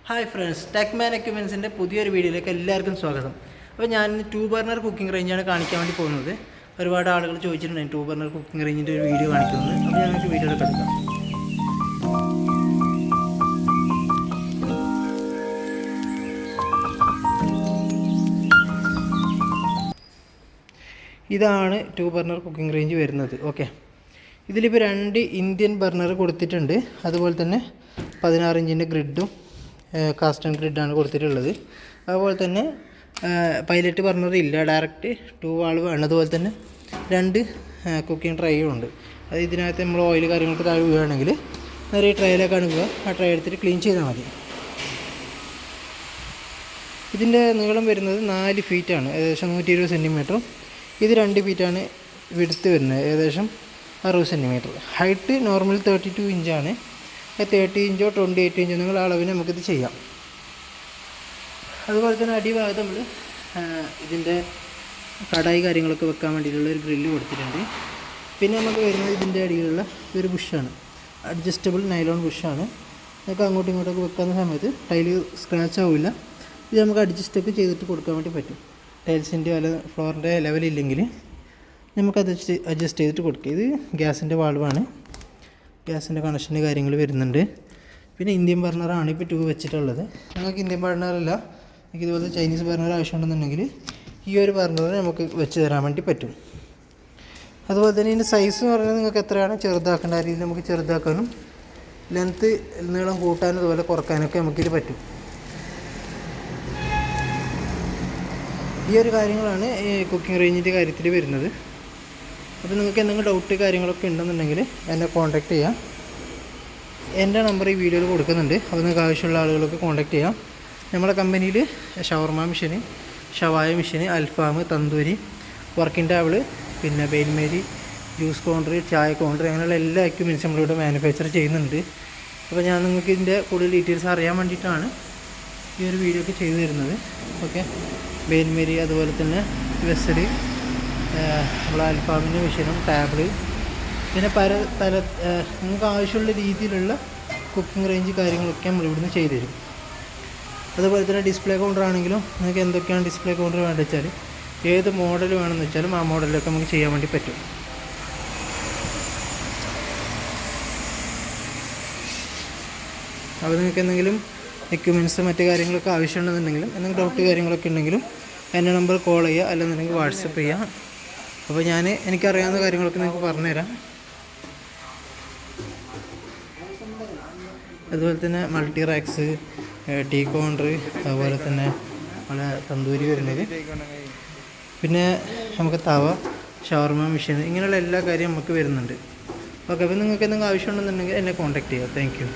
Hi friends, ടെക്മാൻ എക്യുപ്മെൻസിൻ്റെ പുതിയൊരു വീഡിയോയിലേക്ക് എല്ലാവർക്കും സ്വാഗതം. അപ്പോൾ ഞാൻ 2 ബർണർ കുക്കിംഗ് റേഞ്ചാണ് കാണിക്കാൻ വേണ്ടി പോകുന്നത്. ഒരുപാട് ആളുകൾ ചോദിച്ചിട്ടുണ്ടായിരുന്നു 2 ബർണർ കുക്കിംഗ് റേഞ്ചിൻ്റെ ഒരു വീഡിയോ കാണിക്കുന്നത്. അപ്പോൾ ഞങ്ങൾക്ക് വീഡിയോയിലേക്ക് എടുക്കാം. ഇതാണ് 2 ബർണർ കുക്കിംഗ് റേഞ്ച് വരുന്നത്. ഓക്കെ, ഇതിലിപ്പോൾ 2 ഇന്ത്യൻ ബർണർ കൊടുത്തിട്ടുണ്ട്. അതുപോലെ തന്നെ 16 ഇഞ്ചിൻ്റെ ഗ്രിഡും കാസ്റ്റൺ ഗ്രിഡാണ് കൊടുത്തിട്ടുള്ളത്. അതുപോലെ തന്നെ പൈലറ്റ് ബർണർ ഇല്ല, ഡയറക്റ്റ് 2 വാൾവ് ആണ്. അതുപോലെ തന്നെ 2 കുക്കിംഗ് ട്രേയും ഉണ്ട്. അത് ഇതിനകത്ത് നമ്മൾ ഓയിൽ കാര്യങ്ങൾക്ക് താഴെ വീഴുകയാണെങ്കിൽ നേരെ ട്രേയിലേക്കാണ് വീഴുക. ആ ട്രേ എടുത്തിട്ട് ക്ലീൻ ചെയ്താൽ മതി. ഇതിൻ്റെ നീളം വരുന്നത് 4 ഫീറ്റാണ്, ഏകദേശം 120 സെൻറ്റിമീറ്ററും. ഇത് 2 ഫീറ്റാണ് വിഡ്ത്ത് വരുന്നത്, ഏകദേശം 60 സെൻറ്റിമീറ്റർ. ഹൈറ്റ് നോർമൽ 32 ഇഞ്ചാണ്. 30 ഇഞ്ചോ 28 ഇഞ്ചോ നിങ്ങൾ അളവിന് നമുക്കിത് ചെയ്യാം. അതുപോലെ തന്നെ അടിഭാഗത്ത് നമ്മൾ ഇതിൻ്റെ കടായി കാര്യങ്ങളൊക്കെ വെക്കാൻ വേണ്ടിയിട്ടുള്ള ഒരു ഗ്രില്ല് കൊടുത്തിട്ടുണ്ട്. പിന്നെ നമുക്ക് വരുന്നത് ഇതിൻ്റെ അടിയിലുള്ള ഒരു ബുഷാണ്, അഡ്ജസ്റ്റബിൾ നൈലോൺ ബുഷാണ്. നമുക്ക് അങ്ങോട്ടും ഇങ്ങോട്ടൊക്കെ വെക്കുന്ന സമയത്ത് ടൈല് സ്ക്രാച്ച് ആവില്ല. ഇത് നമുക്ക് അഡ്ജസ്റ്റൊക്കെ ചെയ്തിട്ട് കൊടുക്കാൻ വേണ്ടി പറ്റും. ടൈൽസിൻ്റെ അല്ല ഫ്ലോറിൻ്റെ ലെവലില്ലെങ്കിൽ നമുക്ക് അഡ്ജസ്റ്റ് ചെയ്തിട്ട് കൊടുക്കുക. ഇത് ഗ്യാസിൻ്റെ വാൾവാണ്, ഗ്യാസിൻ്റെ കണക്ഷൻ്റെ കാര്യങ്ങൾ വരുന്നുണ്ട്. പിന്നെ ഇന്ത്യൻ ബർണറാണ് ഇപ്പോൾ 2 വെച്ചിട്ടുള്ളത്. നിങ്ങൾക്ക് ഇന്ത്യൻ ബർണറല്ല, നിങ്ങൾക്ക് ഇതുപോലെ ചൈനീസ് ബർണർ ആവശ്യമുണ്ടെന്നുണ്ടെങ്കിൽ ഈ ഒരു ബർണർ നമുക്ക് വെച്ച് തരാൻ വേണ്ടി പറ്റും. അതുപോലെ തന്നെ ഇതിൻ്റെ സൈസ് എന്ന് പറഞ്ഞാൽ നിങ്ങൾക്ക് എത്രയാണ് ചെറുതാക്കേണ്ട രീതിയിൽ നമുക്ക് ചെറുതാക്കാനും ലെങ്ത്ത് നീളം കൂട്ടാനും അതുപോലെ കുറക്കാനൊക്കെ നമുക്കിത് പറ്റും. ഈ ഒരു കാര്യങ്ങളാണ് ഈ കുക്കിംഗ് റേഞ്ചിൻ്റെ കാര്യത്തിൽ വരുന്നത്. അപ്പോൾ നിങ്ങൾക്ക് എന്തെങ്കിലും ഡൗട്ട് കാര്യങ്ങളൊക്കെ ഉണ്ടെന്നുണ്ടെങ്കിൽ എന്നെ കോൺടാക്റ്റ് ചെയ്യാം. എൻ്റെ നമ്പർ ഈ വീഡിയോയിൽ കൊടുക്കുന്നുണ്ട്. അപ്പോൾ നിങ്ങൾക്ക് ആവശ്യമുള്ള ആളുകളൊക്കെ കോൺടാക്റ്റ് ചെയ്യാം. നമ്മുടെ കമ്പനിയിൽ ഷവർമ മെഷീന്, ഷവായ മെഷീന്, അൽഫാം, തന്തൂരി, വർക്കിംഗ് ടേബിൾ, പിന്നെ ബെയിൻമേരി, ജ്യൂസ് കൗണ്ടർ, ചായ കൗണ്ടർ, അങ്ങനെയുള്ള എല്ലാ എക്യുപ്മെൻറ്റ്സും നമ്മളിവിടെ മാനുഫാക്ചർ ചെയ്യുന്നുണ്ട്. അപ്പോൾ ഞാൻ നിങ്ങൾക്ക് ഇതിൻ്റെ കൂടുതൽ ഡീറ്റെയിൽസ് അറിയാൻ വേണ്ടിയിട്ടാണ് ഈ ഒരു വീഡിയോ ഒക്കെ ചെയ്തു തരുന്നത്. ഓക്കെ, ബെയിൻമേരി, അതുപോലെ തന്നെ വെസൽ, നമ്മൾ അൽഫാമിൻ്റെ മെഷീനും ടേബിള്, പിന്നെ നിങ്ങൾക്ക് ആവശ്യമുള്ള രീതിയിലുള്ള കുക്കിംഗ് റേഞ്ച് കാര്യങ്ങളൊക്കെ നമ്മൾ ഇവിടുന്ന് ചെയ്തു തരും. അതുപോലെ തന്നെ ഡിസ്പ്ലേ കൗണ്ടർ ആണെങ്കിലും നിങ്ങൾക്ക് എന്തൊക്കെയാണ് ഡിസ്പ്ലേ കൗണ്ടർ വേണ്ടത് വെച്ചാൽ ഏത് മോഡൽ വേണമെന്ന് വെച്ചാലും ആ മോഡലിലൊക്കെ നമുക്ക് ചെയ്യാൻ വേണ്ടി പറ്റും. അപ്പോൾ നിങ്ങൾക്ക് എന്തെങ്കിലും എക്യുപ്മെൻറ്റ്സ് മറ്റു കാര്യങ്ങളൊക്കെ ആവശ്യമുണ്ടെന്നുണ്ടെങ്കിലും എന്തെങ്കിലും ഡൗട്ട് കാര്യങ്ങളൊക്കെ ഉണ്ടെങ്കിലും എൻ്റെ നമ്പർ കോൾ ചെയ്യുക, അല്ലെന്നുണ്ടെങ്കിൽ വാട്സപ്പ് ചെയ്യുക. അപ്പോൾ എനിക്കറിയാവുന്ന കാര്യങ്ങളൊക്കെ നിങ്ങൾക്ക് പറഞ്ഞുതരാം. അതുപോലെ തന്നെ മൾട്ടി റാക്സ്, ടീ കൗണ്ടർ, അതുപോലെ തന്നെ നമ്മളെ തന്തൂരി വരുന്നത്, പിന്നെ നമുക്ക് തവ, ഷവർമ മെഷീൻ, ഇങ്ങനെയുള്ള എല്ലാ കാര്യവും നമുക്ക് വരുന്നുണ്ട്. ഓക്കെ, അപ്പോൾ നിങ്ങൾക്ക് എന്തെങ്കിലും ആവശ്യമുണ്ടെന്നുണ്ടെങ്കിൽ എന്നെ കോൺടാക്റ്റ് ചെയ്യുക. Thank you.